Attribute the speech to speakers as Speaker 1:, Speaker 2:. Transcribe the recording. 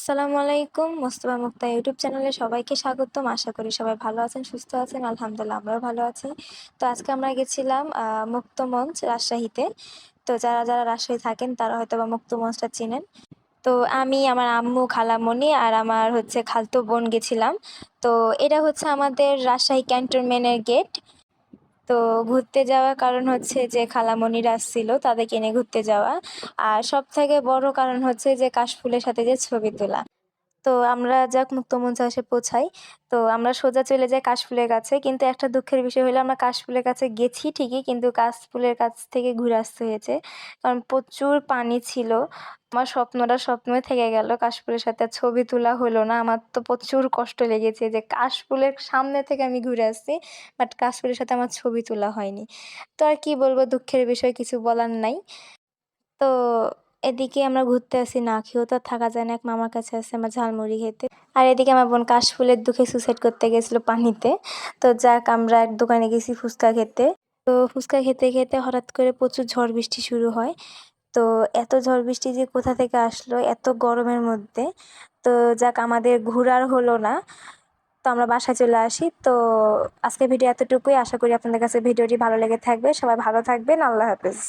Speaker 1: আসসালামু আলাইকুম। মোস্তফা মুক্তা ইউটিউব চ্যানেলে সবাইকে স্বাগতম। আশা করি সবাই ভালো আছেন, সুস্থ আছেন। আলহামদুলিল্লাহ আমরাও ভালো আছি। তো আজকে আমরা গেছিলাম মুক্তমঞ্চ রাজশাহীতে। তো যারা রাজশাহী থাকেন তারা হয়তোবা মুক্তমঞ্চটা চিনেন। তো আমি, আমার আম্মু, খালামণি আর আমার খালাতো বোন গেছিলাম। তো এটা হচ্ছে আমাদের রাজশাহী ক্যান্টনমেন্টের গেট। তো ঘুরতে যাওয়ার কারণ হচ্ছে যে খালামণিরা আসছিল, তাদেরকে নিয়ে ঘুরতে যাওয়া। আর সবথেকে বড় কারণ হচ্ছে যে কাশফুলের সাথে যে ছবি তোলা। তো আমরা মুক্তমঞ্চে এসে পৌঁছাই। তো আমরা সোজা চলে যাই কাশফুলের কাছে, কিন্তু একটা দুঃখের বিষয় হলো আমরা কাশফুলের কাছে গেছি ঠিকই, কিন্তু কাশফুলের কাছ থেকে ঘুরে আসতে হয়েছে, কারণ প্রচুর পানি ছিল। আমার স্বপ্নটা স্বপ্নই থেকে গেল, কাশফুলের সাথে আর ছবি তোলা হলো না। আমার তো প্রচুর কষ্ট লেগেছে যে কাশফুলের সামনে থেকে আমি ঘুরে আসছি, বাট কাশফুলের সাথে আমার ছবি তোলা হয়নি। তো আর কি বলবো, দুঃখের বিষয়, কিছু বলার নাই। তো এদিকে আমরা ঘুরতে আসি, না খেয়েও তো আর থাকা যায় না। এক মামার কাছে আসি আমরা ঝালমুড়ি খেতে। আর এদিকে আমার বোন কাশফুলের দুঃখে সুসাইড করতে গেছিল পানিতে। তো আমরা এক দোকানে গেছি ফুচকা খেতে। তো ফুচকা খেতে খেতে হঠাৎ করে প্রচুর ঝড় বৃষ্টি শুরু হয়। তো এত ঝড় বৃষ্টি যে কোথা থেকে আসলো এত গরমের মধ্যে। তো আমাদের ঘোরার হলো না। তো আমরা বাসায় চলে আসি। তো আজকের ভিডিও এতটুকুই। আশা করি আপনাদের কাছে ভিডিওটি ভালো লেগে থাকবে। সবাই ভালো থাকবেন। আল্লাহ হাফেজ।